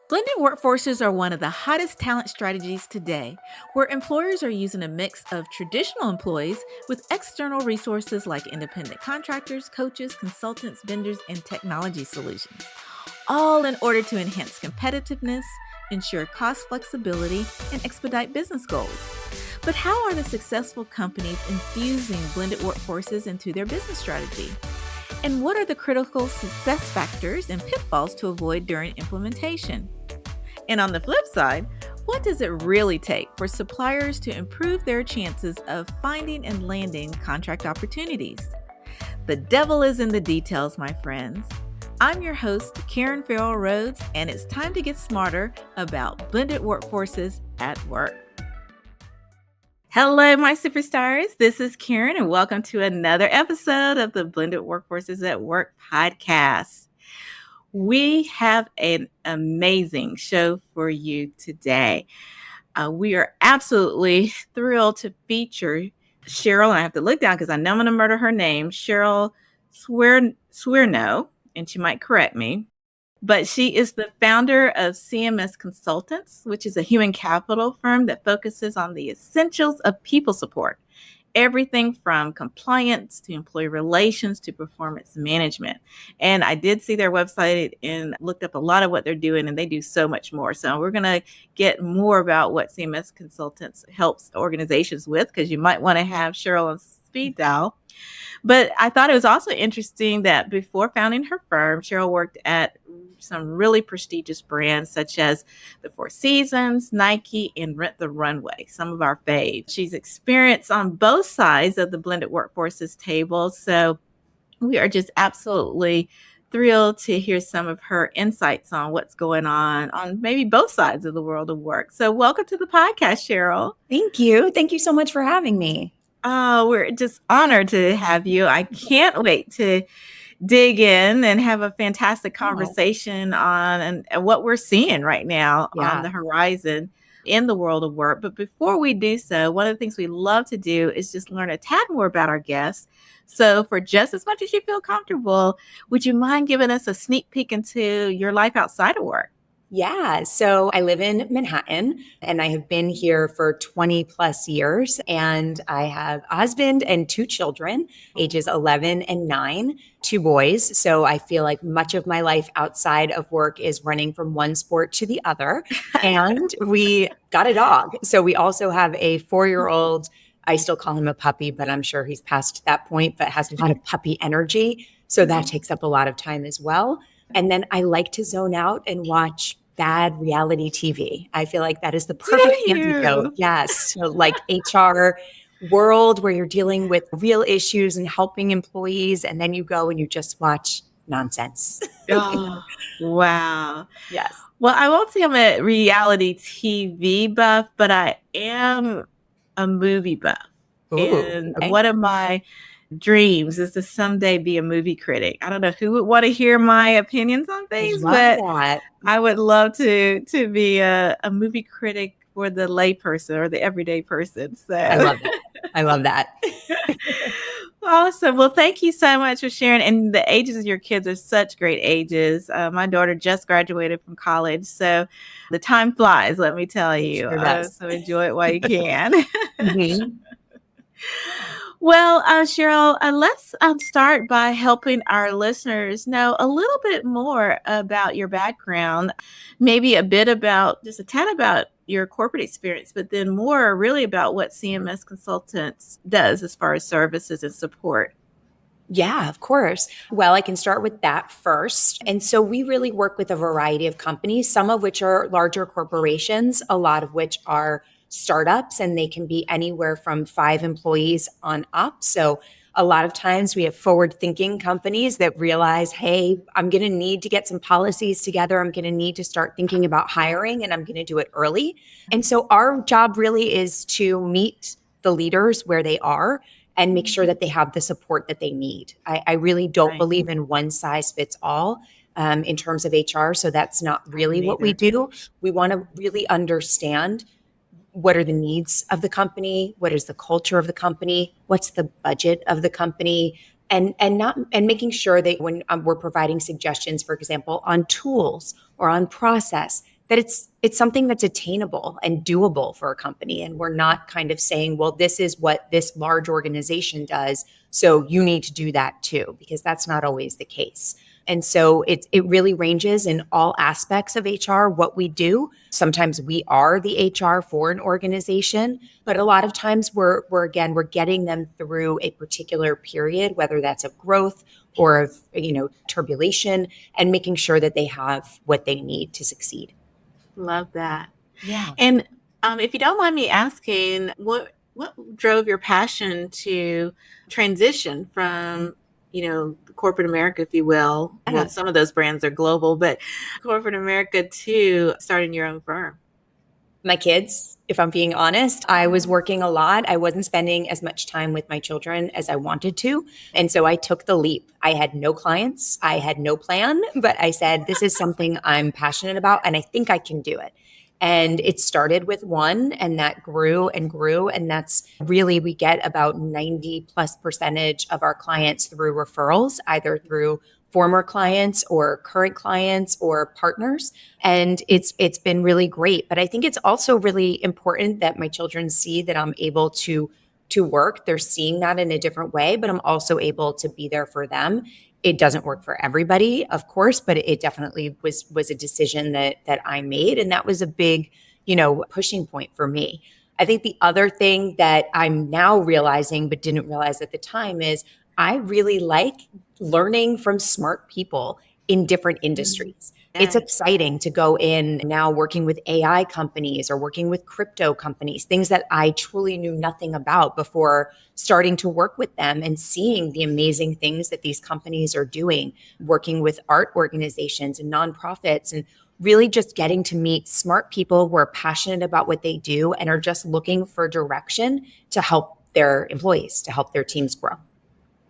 Blended workforces are one of the hottest talent strategies today, where employers are using a mix of traditional employees with external resources like independent contractors, coaches, consultants, vendors, and technology solutions, all in order to enhance competitiveness, ensure cost flexibility, and expedite business goals. But how are the successful companies infusing blended workforces into their business strategy? And what are the critical success factors and pitfalls to avoid during implementation? And on the flip side, what does it really take for suppliers to improve their chances of finding and landing contract opportunities? The devil is in the details, my friends. I'm your host, Karen Farrell Rhodes, and it's time to get smarter about blended workforces at work. Hello, my superstars. This is Karen, and welcome to another episode of the Blended Workforces at Work podcast. We have an amazing show for you today. We are absolutely thrilled to feature Cheryl, and I have to look down because I know I'm going to murder her name, Cheryl Swirnow, and she might correct me. But she is the founder of CMS Consultants, which is a human capital firm that focuses on the essentials of people support. Everything from compliance to employee relations to performance management. And I did see their website and looked up a lot of what they're doing, and they do so much more. So we're going to get more about what CMS Consultants helps organizations with, because you might want to have Cheryl on speed dial. But I thought it was also interesting that before founding her firm, Cheryl worked at some really prestigious brands such as the Four Seasons, Nike, and Rent the Runway, some of our faves. She's experienced on both sides of the blended workforces table. So we are just absolutely thrilled to hear some of her insights on what's going on maybe both sides of the world of work. So welcome to the podcast, Cheryl. Thank you. Thank you so much for having me. Oh, we're just honored to have you. I can't wait to dig in and have a fantastic conversation on and what we're seeing right now on the horizon in the world of work. But before we do so, one of the things we love to do is just learn a tad more about our guests. So for just as much as you feel comfortable, would you mind giving us a sneak peek into your life outside of work? Yeah. So I live in Manhattan and I have been here for 20 plus years, and I have a husband and two children, ages 11 and 9, two boys. So I feel like much of my life outside of work is running from one sport to the other. And we got a dog. So we also have a 4-year-old. I still call him a puppy, but I'm sure he's past that point, but has a lot of puppy energy. So that takes up a lot of time as well. And then I like to zone out and watch bad reality TV. I feel like that is the perfect antidote. Yes. So like HR world where you're dealing with real issues and helping employees. And then you go and you just watch nonsense. Oh, wow. Yes. Well, I won't say I'm a reality TV buff, but I am a movie buff. And one of my dreams is to someday be a movie critic. I don't know who would want to hear my opinions on things, but I would love to be a movie critic for the layperson or the everyday person. So I love that. I love that. Awesome. Well, thank you so much for sharing. And the ages of your kids are such great ages. My daughter just graduated from college, so the time flies, let me tell you. Sure does. So enjoy it while you can. Mm-hmm. Well, Cheryl, let's start by helping our listeners know a little bit more about your background, maybe a bit about, just a tad about your corporate experience, but then more really about what CMS Consultants does as far as services and support. Yeah, of course. Well, I can start with that first. And so we really work with a variety of companies, some of which are larger corporations, a lot of which are startups, and they can be anywhere from 5 employees on up. So a lot of times we have forward-thinking companies that realize, hey, I'm going to need to get some policies together. I'm going to need to start thinking about hiring, and I'm going to do it early. And so our job really is to meet the leaders where they are and make sure that they have the support that they need. I really don't believe in one size fits all in terms of HR. So that's not really what we do. We want to really understand what are the needs of the company, what is the culture of the company, what's the budget of the company, and making sure that when we're providing suggestions, for example, on tools or on process, that it's something that's attainable and doable for a company. And we're not kind of saying, well, this is what this large organization does, so you need to do that too, because that's not always the case. And so it really ranges in all aspects of HR, what we do. Sometimes we are the HR for an organization, but a lot of times we're getting them through a particular period, whether that's of growth or of, turbulation, and making sure that they have what they need to succeed. Love that. Yeah. And if you don't mind me asking, what drove your passion to transition from, corporate America, if you will? Well, Yeah. some of those brands are global, but corporate America to starting your own firm. My kids, if I'm being honest, I was working a lot. I wasn't spending as much time with my children as I wanted to. And so I took the leap. I had no clients, I had no plan, but I said, this is something I'm passionate about and I think I can do it. And it started with one, and that grew and grew. And that's really, we get about 90+% of our clients through referrals, either through former clients or current clients or partners. And it's been really great. But I think it's also really important that my children see that I'm able to work. They're seeing that in a different way, but I'm also able to be there for them. It doesn't work for everybody, of course, but it definitely was a decision that I made, and that was a big, pushing point for me. I think the other thing that I'm now realizing but didn't realize at the time is I really like learning from smart people in different industries. It's Yes. exciting to go in now working with AI companies or working with crypto companies, things that I truly knew nothing about before starting to work with them and seeing the amazing things that these companies are doing, working with art organizations and nonprofits, and really just getting to meet smart people who are passionate about what they do and are just looking for direction to help their employees, to help their teams grow.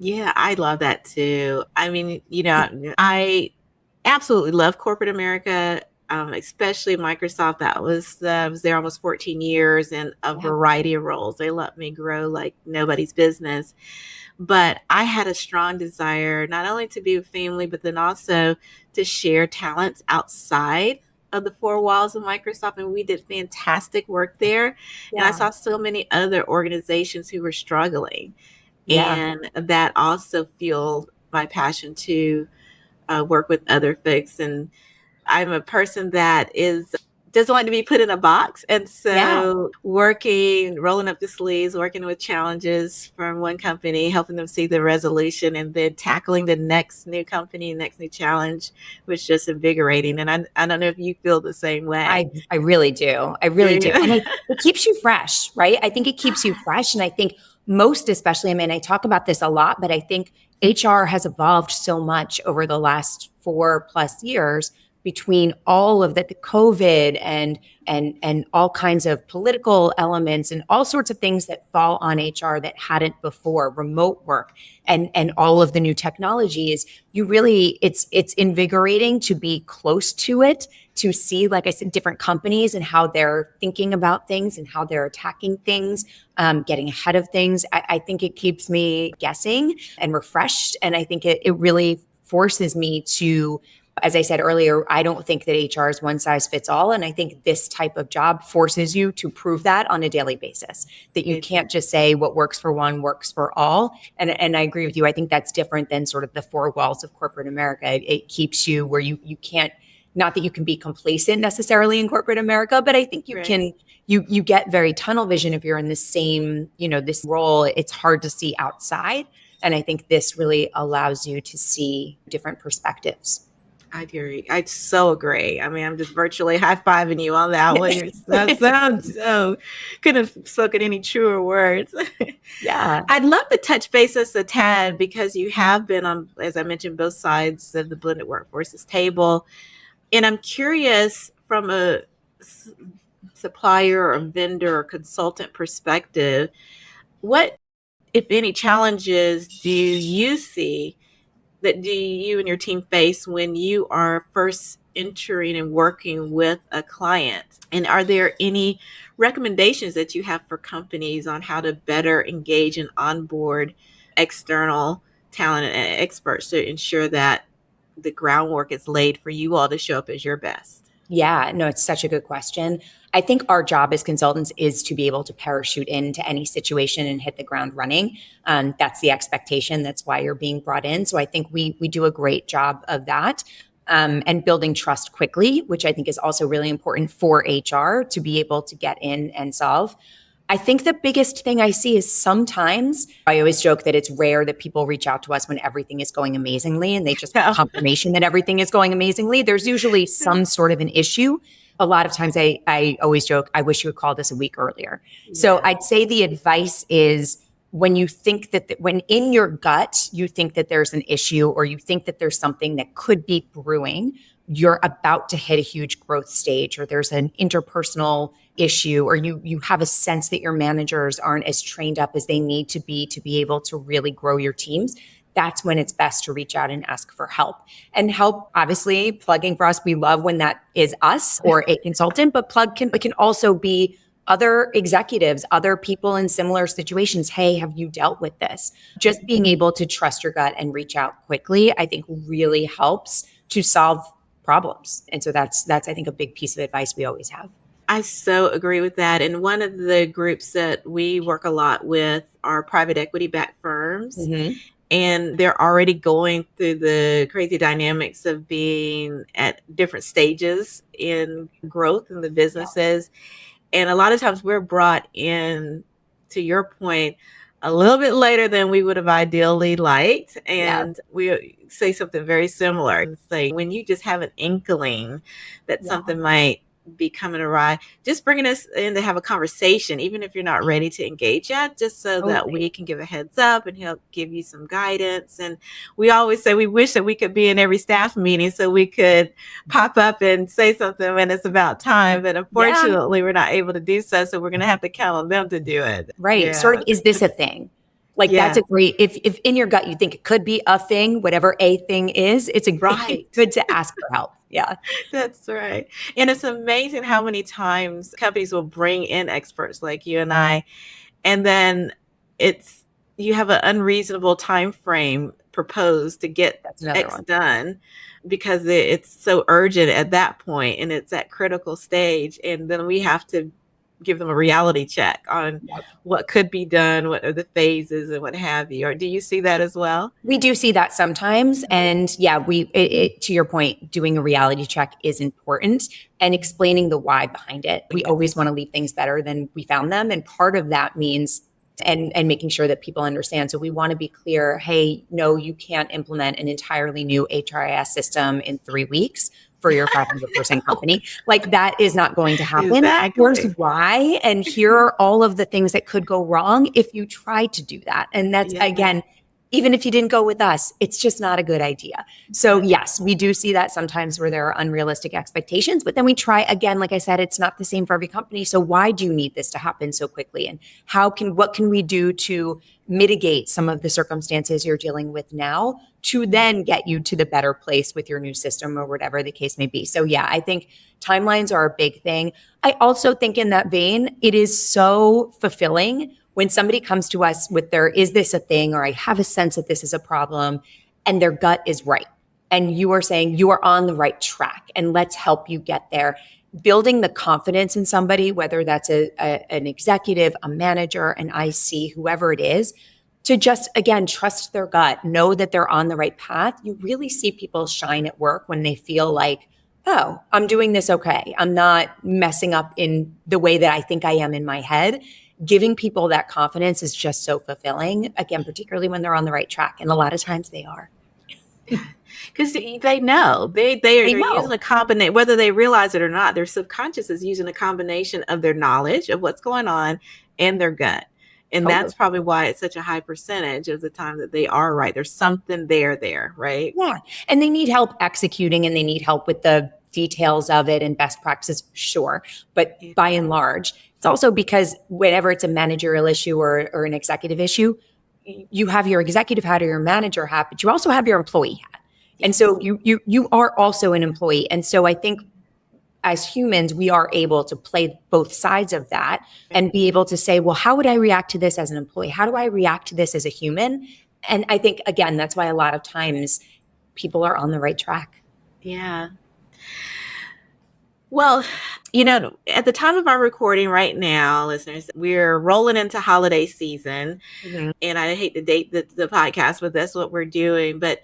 Yeah, I love that too. I mean, I absolutely love corporate America, especially Microsoft. I was there almost 14 years in a Yeah. variety of roles. They let me grow like nobody's business. But I had a strong desire not only to be with family, but then also to share talents outside of the four walls of Microsoft. And we did fantastic work there. And I Yeah. saw so many other organizations who were struggling. Yeah. And that also fueled my passion to work with other folks. And I'm a person that is doesn't like to be put in a box. And Yeah. so rolling up the sleeves, working with challenges from one company, helping them see the resolution, and then tackling the next new company, next new challenge was just invigorating. And I don't know if you feel the same way. I really do. I Do really do. you? And it keeps you fresh, right? I think it keeps you fresh. And I think most especially, I mean, I talk about this a lot, but I think HR has evolved so much over the last 4+ years between all of the COVID and all kinds of political elements and all sorts of things that fall on HR that hadn't before, remote work and all of the new technologies. You really, it's invigorating to be close to it, to see, like I said, different companies and how they're thinking about things and how they're attacking things, getting ahead of things. I think it keeps me guessing and refreshed. And I think it really forces me to, as I said earlier, I don't think that HR is one size fits all. And I think this type of job forces you to prove that on a daily basis, that you It, can't just say what works for one works for all. And I agree with you. I think that's different than sort of the four walls of corporate America. It keeps you where you can't, not that you can be complacent necessarily in corporate America, but I think you right. can, you get very tunnel vision if you're in the same, this role. It's hard to see outside. And I think this really allows you to see different perspectives. I agree. I so agree. I mean, I'm just virtually high fiving you on that one. That sounds so, couldn't have spoken any truer words. Yeah. I'd love to touch base just a tad because you have been on, as I mentioned, both sides of the blended workforces table. And I'm curious from a supplier or vendor or consultant perspective, what, if any, challenges do you see that do you and your team face when you are first entering and working with a client? And are there any recommendations that you have for companies on how to better engage and onboard external talent and experts to ensure that the groundwork is laid for you all to show up as your best? Yeah, no, it's such a good question. I think our job as consultants is to be able to parachute into any situation and hit the ground running. That's the expectation. That's why you're being brought in. So I think we do a great job of that. And building trust quickly, which I think is also really important for HR to be able to get in and solve. I think the biggest thing I see is sometimes I always joke that it's rare that people reach out to us when everything is going amazingly and they just want Yeah. confirmation that everything is going amazingly. There's usually some sort of an issue. A lot of times I always joke, I wish you had called us a week earlier. So Yeah. I'd say the advice is when you think when in your gut, you think that there's an issue or you think that there's something that could be brewing, you're about to hit a huge growth stage or there's an interpersonal issue or you have a sense that your managers aren't as trained up as they need to be able to really grow your teams, that's when it's best to reach out and ask for help. And help, obviously, plugging for us, we love when that is us or a consultant, but it can also be other executives, other people in similar situations. Hey, have you dealt with this? Just being able to trust your gut and reach out quickly, I think really helps to solve problems. And so that's I think a big piece of advice we always have. I so agree with that. And one of the groups that we work a lot with are private equity backed firms. Mm-hmm. And they're already going through the crazy dynamics of being at different stages in growth in the businesses. And a lot of times we're brought in, to your point, a little bit later than we would have ideally liked. Yeah. And we say something very similar. It's like when you just have an inkling that something might be coming awry, just bringing us in to have a conversation, even if you're not ready to engage yet, just so that we can give a heads up and help give you some guidance. And we always say we wish that we could be in every staff meeting so we could pop up and say something when it's about time. But unfortunately, we're not able to do so. So we're going to have to count on them to do it. Right. Yeah. Sort of, is this a thing? Like that's a great, if in your gut you think it could be a thing, whatever a thing is, it's good to ask for help. Yeah. That's right. And it's amazing how many times companies will bring in experts like you and I, and then you have an unreasonable time frame proposed to get X done because it's so urgent at that point and it's at critical stage. And then we have to give them a reality check on what could be done, what are the phases and what have you. Or do you see that as well? We do see that sometimes. And yeah, to your point, doing a reality check is important and explaining the why behind it. We always want to leave things better than we found them. And part of that means and making sure that people understand. So we want to be clear, hey, no, you can't implement an entirely new HRIS system in 3 weeks for your 500-person company. Like that is not going to happen. Exactly. Here's why. And here are all of the things that could go wrong if you try to do that. And that's, again, even if you didn't go with us, it's just not a good idea. So yes, we do see that sometimes where there are unrealistic expectations, but then we try again, like I said, it's not the same for every company. So why do you need this to happen so quickly? And what can we do to mitigate some of the circumstances you're dealing with now to then get you to the better place with your new system or whatever the case may be? So yeah, I think timelines are a big thing. I also think in that vein, it is so fulfilling when somebody comes to us with is this a thing, or I have a sense that this is a problem, and their gut is right. And you are saying you are on the right track and let's help you get there. Building the confidence in somebody, whether that's an executive, a manager, an IC, whoever it is, to just, again, trust their gut, know that they're on the right path. You really see people shine at work when they feel like, oh, I'm doing this okay. I'm not messing up in the way that I think I am in my head. Giving people that confidence is just so fulfilling, again, particularly when they're on the right track. And a lot of times they are. Because they know they're using a combination, whether they realize it or not, their subconscious is using a combination of their knowledge of what's going on and their gut. And that's probably why it's such a high percentage of the time that they are right. There's something there, right? Yeah. And they need help executing and they need help with the details of it and best practices, sure. But by and large, it's also because whenever it's a managerial issue or an executive issue, you have your executive hat or your manager hat, but you also have your employee hat. And so you are also an employee. And so I think as humans, we are able to play both sides of that and be able to say, well, how would I react to this as an employee? How do I react to this as a human? And I think, again, that's why a lot of times people are on the right track. Yeah. Well, at the time of our recording right now, listeners, we're rolling into holiday season, Mhm. and I hate to date the podcast, but that's what we're doing. But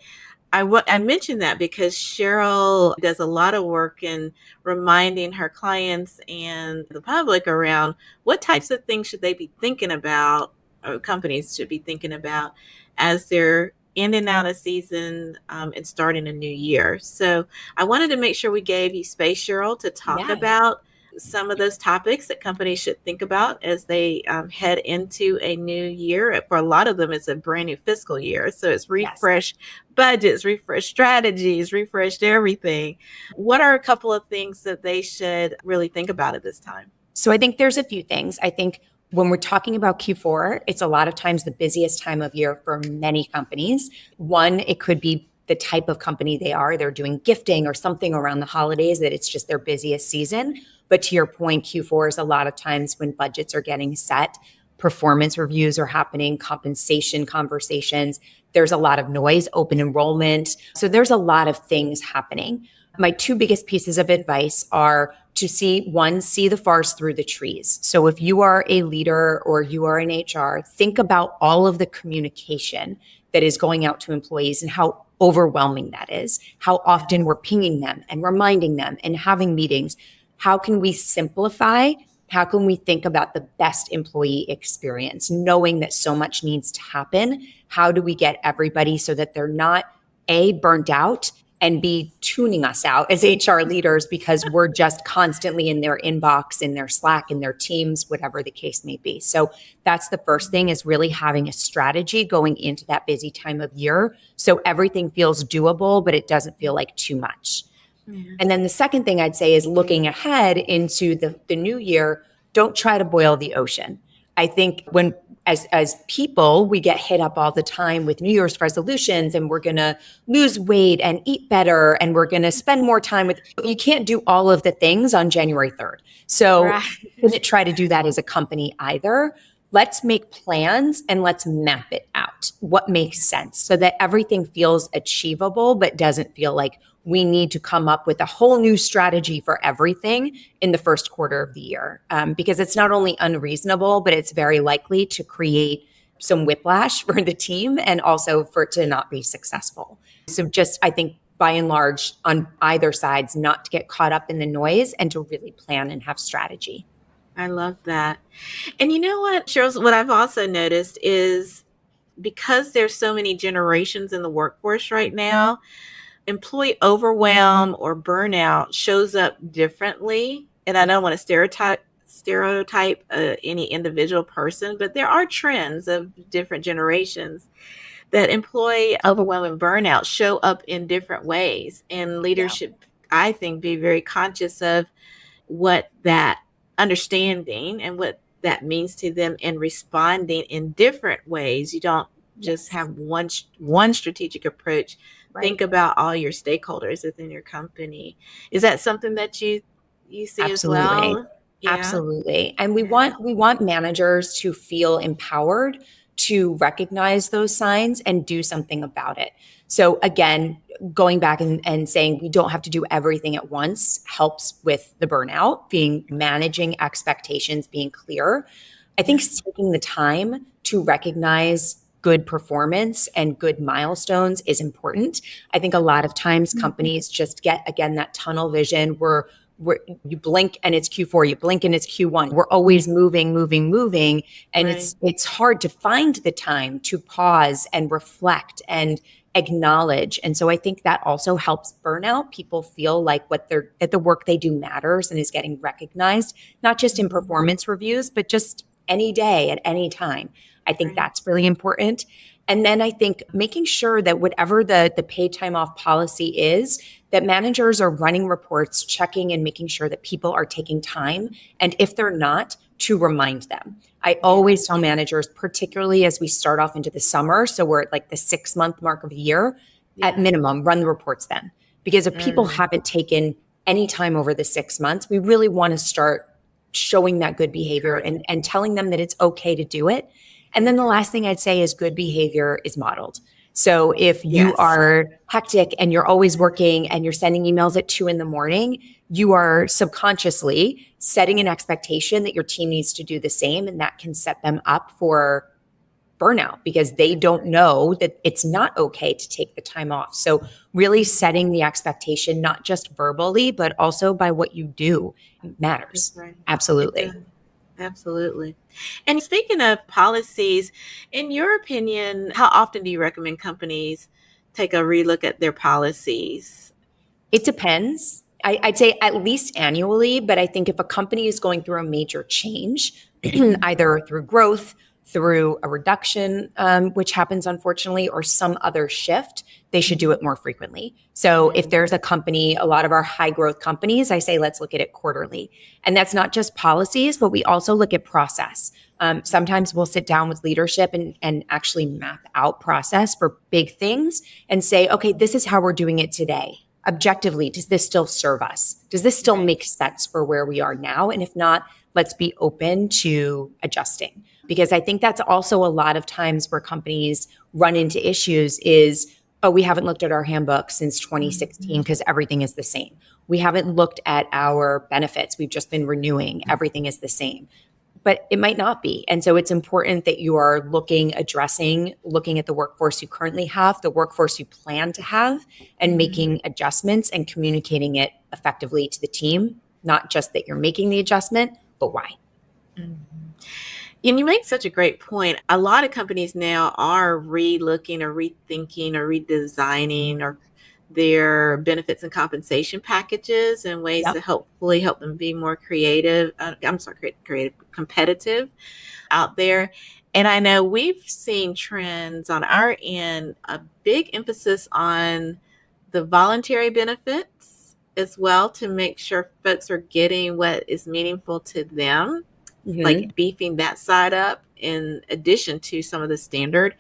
I mentioned that because Cheryl does a lot of work in reminding her clients and the public around what types of things should they be thinking about, or companies should be thinking about as they're in and out of season, and starting a new year. So I wanted to make sure we gave you space, Cheryl, to talk Yeah. about some of those topics that companies should think about as they head into a new year. For a lot of them, it's a brand new fiscal year. So it's Yes. refresh budgets, refresh strategies, refreshed everything. What are a couple of things that they should really think about at this time? So I think there's a few things. I think when we're talking about Q4, it's a lot of times the busiest time of year for many companies. One, it could be the type of company they are. They're doing gifting or something around the holidays that it's just their busiest season. But to your point, Q4 is a lot of times when budgets are getting set, performance reviews are happening, compensation conversations. There's a lot of noise, open enrollment. So there's a lot of things happening. My two biggest pieces of advice are to see the forest through the trees. So if you are a leader or you are in HR, think about all of the communication that is going out to employees and how overwhelming that is, how often we're pinging them and reminding them and having meetings. How can we simplify? How can we think about the best employee experience, knowing that so much needs to happen? How do we get everybody so that they're not A, burnt out, and be tuning us out as HR leaders because we're just constantly in their inbox, in their Slack, in their Teams, whatever the case may be. So that's the first thing, is really having a strategy going into that busy time of year so everything feels doable, but it doesn't feel like too much. Yeah. And then the second thing I'd say is looking ahead into the new year, don't try to boil the ocean. I think when as people, we get hit up all the time with New Year's resolutions and we're going to lose weight and eat better and we're going to spend more time with, you can't do all of the things on January 3rd. So Right. shouldn't try to do that as a company either. Let's make plans and let's map it out. What makes sense so that everything feels achievable, but doesn't feel like we need to come up with a whole new strategy for everything in the first quarter of the year. Because it's not only unreasonable, but it's very likely to create some whiplash for the team and also for it to not be successful. So just, I think, by and large, on either sides, not to get caught up in the noise and to really plan and have strategy. I love that. And you know what, Cheryl, what I've also noticed is because there's so many generations in the workforce right now, employee overwhelm or burnout shows up differently. And I don't want to stereotype any individual person, but there are trends of different generations that employee overwhelm and burnout show up in different ways. And Yeah. leadership, I think, be very conscious of what that understanding and what that means to them in responding in different ways. You don't just Yes. have one strategic approach. Right. Think about all your stakeholders within your company. Is that something that you see as Absolutely. well? Yeah. Absolutely. And we Yeah. want managers to feel empowered to recognize those signs and do something about it. So again, going back and saying we don't have to do everything at once helps with the burnout, being managing expectations, being clear. I think taking the time to recognize good performance and good milestones is important. I think a lot of times companies just get, again, that tunnel vision where you blink and it's Q4, you blink and it's Q1. We're always moving, moving, moving. And Right. it's hard to find the time to pause and reflect and acknowledge. And so I think that also helps burnout. People feel like that the work they do matters and is getting recognized, not just in performance reviews, but just any day at any time. I think Right. that's really important. And then I think making sure that whatever the paid time off policy is, that managers are running reports, checking and making sure that people are taking time. And if they're not, to remind them. I always tell managers, particularly as we start off into the summer, so we're at like the 6-month mark of the year, at Yeah. minimum, run the reports then. Because if people Mm. haven't taken any time over the 6 months, we really want to start showing that good behavior Correct. and telling them that it's okay to do it. And then the last thing I'd say is good behavior is modeled. So if you Yes. are hectic and you're always working and you're sending emails at 2 a.m, you are subconsciously setting an expectation that your team needs to do the same. And that can set them up for burnout because they don't know that it's not okay to take the time off. So really setting the expectation, not just verbally, but also by what you do That's matters. right. It does. Absolutely. Absolutely. And speaking of policies, in your opinion, how often do you recommend companies take a relook at their policies? It depends. I'd say at least annually, but I think if a company is going through a major change, either through growth, through a reduction, which happens unfortunately, or some other shift, they should do it more frequently. So if there's a company, a lot of our high growth companies, I say let's look at it quarterly. And that's not just policies, but we also look at process. Sometimes we'll sit down with leadership and actually map out process for big things and say, okay, this is how we're doing it today. Objectively, does this still serve us? Does this still make sense for where we are now? And if not, let's be open to adjusting. Because I think that's also a lot of times where companies run into issues is, oh, we haven't looked at our handbook since 2016 because everything is the same. We haven't looked at our benefits. We've just been renewing. Everything is the same. But it might not be. And so it's important that you are looking at the workforce you currently have, the workforce you plan to have, and making adjustments and communicating it effectively to the team, not just that you're making the adjustment, but why. Mhm. And you make such a great point. A lot of companies now are re-looking or rethinking or redesigning or their benefits and compensation packages and ways Yep. to hopefully help them be more creative. I'm sorry, creative, competitive out there. And I know we've seen trends on our end, a big emphasis on the voluntary benefits as well to make sure folks are getting what is meaningful to them, Mm-hmm. like beefing that side up in addition to some of the standard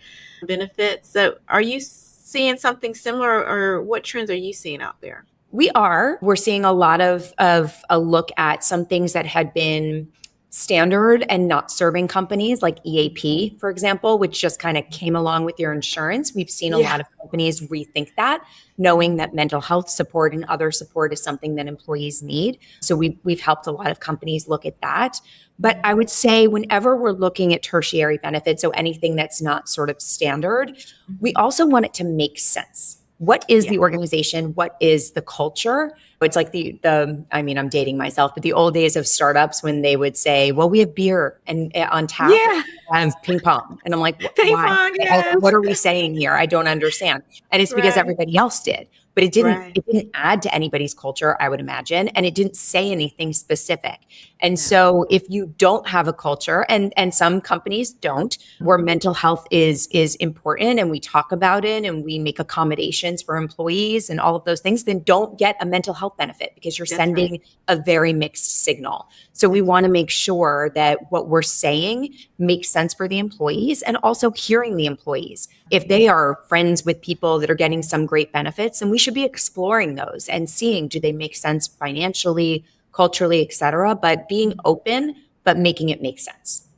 benefits. So are you seeing something similar or what trends are you seeing out there? We're seeing a lot of a look at some things that had been standard and not serving companies like EAP, for example, which just kind of came along with your insurance. We've seen a Yeah. lot of companies rethink that, knowing that mental health support and other support is something that employees need. So we've helped a lot of companies look at that. But I would say whenever we're looking at tertiary benefits, so anything that's not sort of standard, we also want it to make sense. What is Yeah. the organization? What is the culture? It's like I mean, I'm dating myself, but the old days of startups when they would say, well, we have beer and on tap Yeah. and ping pong. And I'm like, Ping why? pong, yes. What are we saying here? I don't understand. And it's because Right. everybody else did. But Right. it didn't add to anybody's culture, I would imagine. And it didn't say anything specific. And Yeah. so if you don't have a culture, and some companies don't, where mental health is important and we talk about it and we make accommodations for employees and all of those things, then don't get a mental health benefit because you're That's right. sending a very mixed signal. So we want to make sure that what we're saying makes sense for the employees and also hearing the employees. If they are friends with people that are getting some great benefits, then we should be exploring those and seeing, do they make sense financially, culturally, et cetera, but being open, but making it make sense.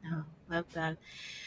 Oh, love that.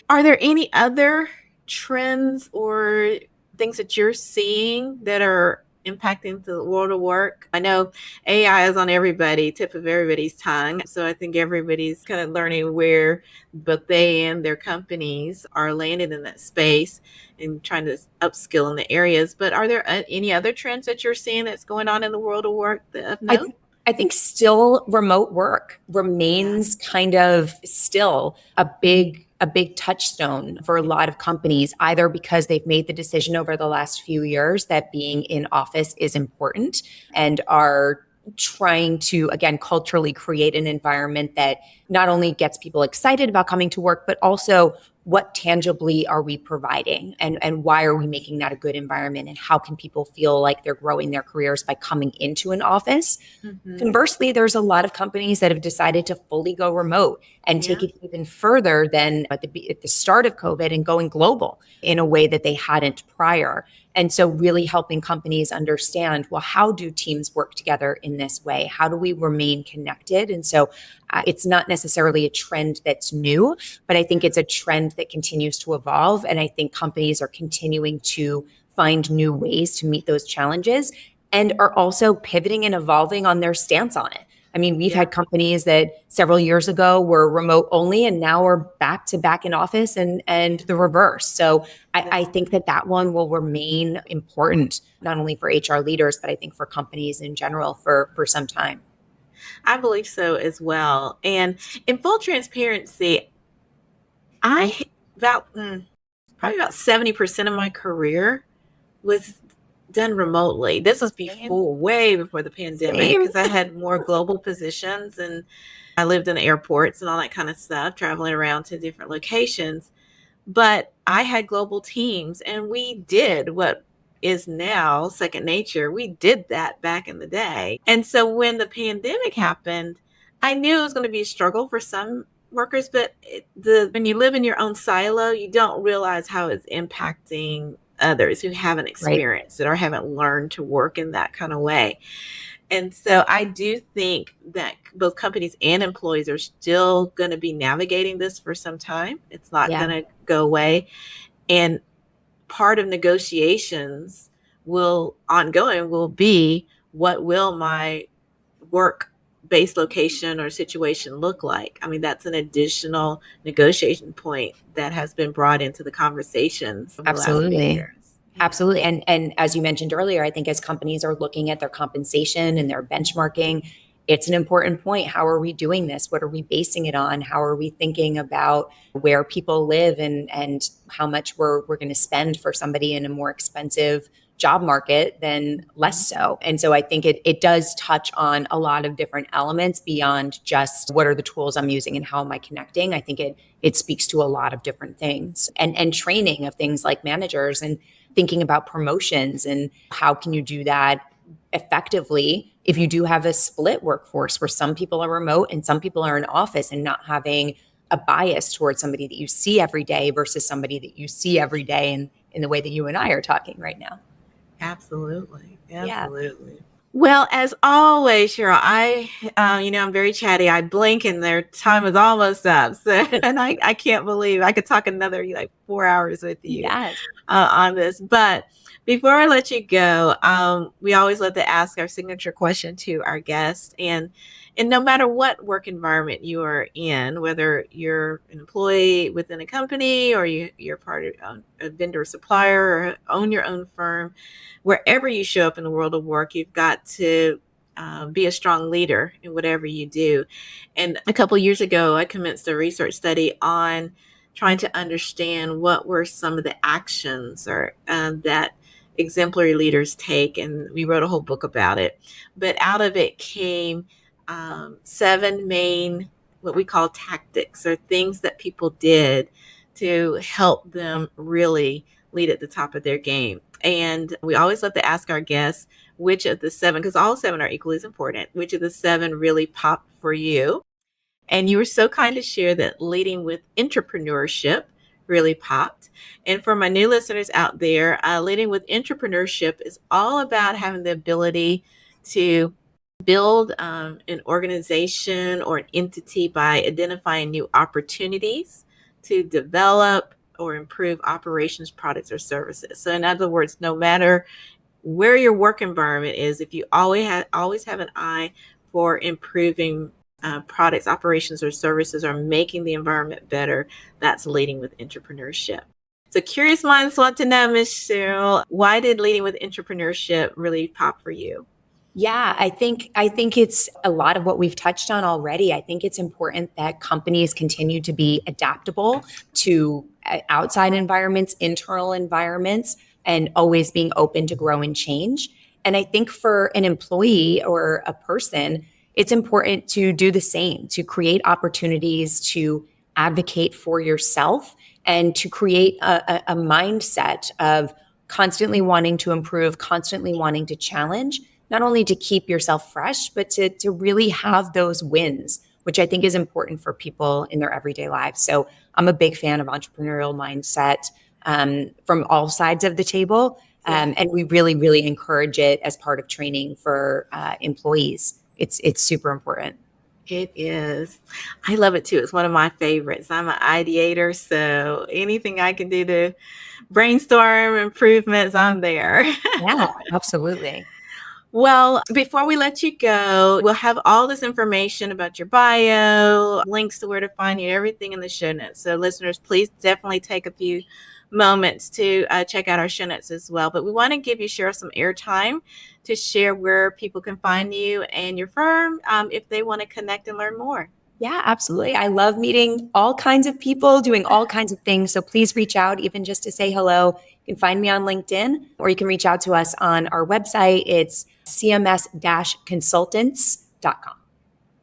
Are there any other trends or things that you're seeing that are impacting the world of work? I know AI is on tip of everybody's tongue. So I think everybody's kind of learning where both they and their companies are landed in that space and trying to upskill in the areas. But are there any other trends that you're seeing that's going on in the world of work of I, note? I think still remote work Yeah. remains kind of still a big touchstone for a lot of companies, either because they've made the decision over the last few years that being in office is important and are trying to, again, culturally create an environment that not only gets people excited about coming to work, but also what tangibly are we providing and why are we making that a good environment and how can people feel like they're growing their careers by coming into an office. Hmm. Conversely, there's a lot of companies that have decided to fully go remote and take Yeah. it even further than at the start of COVID and going global in a way that they hadn't prior. And so really helping companies understand, well, how do teams work together in this way? How do we remain connected? And so It's not necessarily a trend that's new, but I think it's a trend that continues to evolve. And I think companies are continuing to find new ways to meet those challenges and are also pivoting and evolving on their stance on it. I mean, we've had companies that several years ago were remote only and now are back to back in office and the reverse. So I think that one will remain important, not only for HR leaders, but I think for companies in general for some time. I believe so as well. And in full transparency, I about probably about 70% of my career was done remotely. This was way before the pandemic, Same. because I had more global positions and I lived in airports and all that kind of stuff, traveling around to different locations. But I had global teams and we did what is now second nature. We did that back in the day. And so when the pandemic happened, I knew it was going to be a struggle for some workers, but when you live in your own silo, you don't realize how it's impacting others who haven't Right. experienced it or haven't learned to work in that kind of way. And so I do think that both companies and employees are still going to be navigating this for some time. It's not Yeah. going to go away. And part of negotiations will be, what will my work based location or situation look like? I mean, that's an additional negotiation point that has been brought into the conversations over the last few Absolutely. years. Absolutely. And as you mentioned earlier, I think as companies are looking at their compensation and their benchmarking, it's an important point. How are we doing this? What are we basing it on? How are we thinking about where people live and how much we're going to spend for somebody in a more expensive job market than less so? And so I think it does touch on a lot of different elements beyond just what are the tools I'm using and how am I connecting. I think it speaks to a lot of different things and training of things like managers and thinking about promotions and how can you do that effectively if you do have a split workforce where some people are remote and some people are in office, and not having a bias towards somebody that you see every day versus somebody that you see every day in the way that you and I are talking right now. Absolutely. Yeah. Absolutely. Well, as always, Cheryl, I'm very chatty. I blink and their time is almost up. So, and I can't believe I could talk another like 4 hours with you Yes. on this. But before I let you go, we always love to ask our signature question to our guests. And no matter what work environment you are in, whether you're an employee within a company or you're part of a vendor or supplier or own your own firm, wherever you show up in the world of work, you've got to be a strong leader in whatever you do. And a couple years ago, I commenced a research study on trying to understand what were some of the actions or that exemplary leaders take, and we wrote a whole book about it. But out of it came seven main, what we call tactics, or things that people did to help them really lead at the top of their game. And we always love to ask our guests which of the seven, because all seven are equally as important, which of the seven really popped for you. And you were so kind to share that leading with intrapreneurship really popped. And for my new listeners out there, leading with intrapreneurship is all about having the ability to build an organization or an entity by identifying new opportunities to develop or improve operations, products, or services. So, in other words, no matter where your work environment is, if you always have an eye for improving products, operations, or services, or making the environment better, that's leading with intrapreneurship. So, curious minds want to know, Miss Cheryl, why did leading with intrapreneurship really pop for you? Yeah, I think it's a lot of what we've touched on already. I think it's important that companies continue to be adaptable to outside environments, internal environments, and always being open to grow and change. And I think for an employee or a person, it's important to do the same, to create opportunities to advocate for yourself and to create a mindset of constantly wanting to improve, constantly wanting to challenge, not only to keep yourself fresh, but to really have those wins, which I think is important for people in their everyday lives. So I'm a big fan of entrepreneurial mindset from all sides of the table. And we really, really encourage it as part of training for employees. It's super important. It is. I love it too. It's one of my favorites. I'm an ideator, so anything I can do to brainstorm improvements, Yeah. I'm there. Yeah, absolutely. Well, before we let you go, we'll have all this information about your bio, links to where to find you, everything in the show notes. So, listeners, please definitely take a few moments to check out our show notes as well. But we want to give you, Cheryl, some airtime to share where people can find you and your firm if they want to connect and learn more. Yeah, absolutely. I love meeting all kinds of people, doing all kinds of things. So please reach out, even just to say hello. You can find me on LinkedIn, or you can reach out to us on our website. It's cms-consultants.com.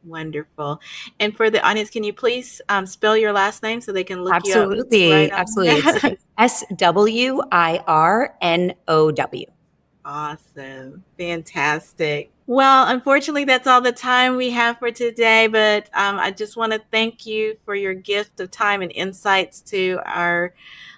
Wonderful. And for the audience, can you please spell your last name so they can look you up right Absolutely. on? Absolutely. It's SWIRNOW. Awesome. Fantastic. Well, unfortunately, that's all the time we have for today, but I just want to thank you for your gift of time and insights to our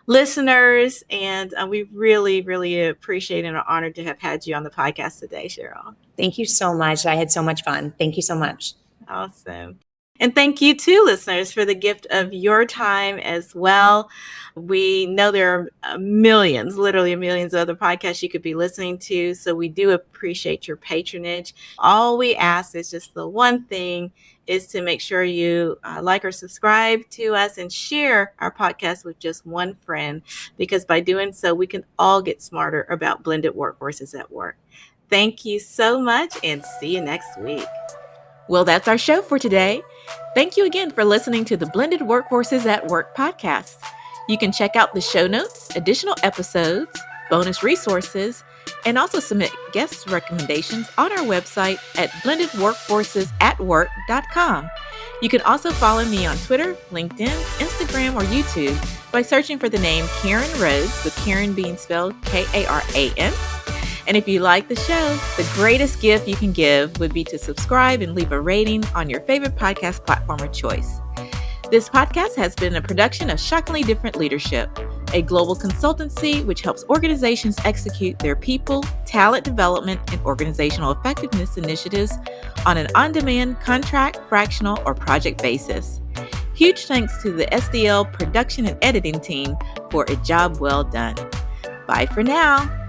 listeners. And we really, really appreciate and are honored to have had you on the podcast today, Cheryl. Thank you so much. I had so much fun. Thank you so much. Awesome. And thank you too, listeners, for the gift of your time as well. We know there are millions, literally millions of other podcasts you could be listening to. So we do appreciate your patronage. All we ask is just the one thing is to make sure you like or subscribe to us and share our podcast with just one friend, because by doing so, we can all get smarter about blended workforces at work. Thank you so much and see you next week. Well, that's our show for today. Thank you again for listening to the Blended Workforces at Work podcast. You can check out the show notes, additional episodes, bonus resources, and also submit guest recommendations on our website at blendedworkforcesatwork.com. You can also follow me on Twitter, LinkedIn, Instagram, or YouTube by searching for the name Karen Rhodes, with Karen being spelled Karan. And if you like the show, the greatest gift you can give would be to subscribe and leave a rating on your favorite podcast platform of choice. This podcast has been a production of Shockingly Different Leadership, a global consultancy which helps organizations execute their people, talent development, and organizational effectiveness initiatives on an on-demand, contract, fractional, or project basis. Huge thanks to the SDL production and editing team for a job well done. Bye for now.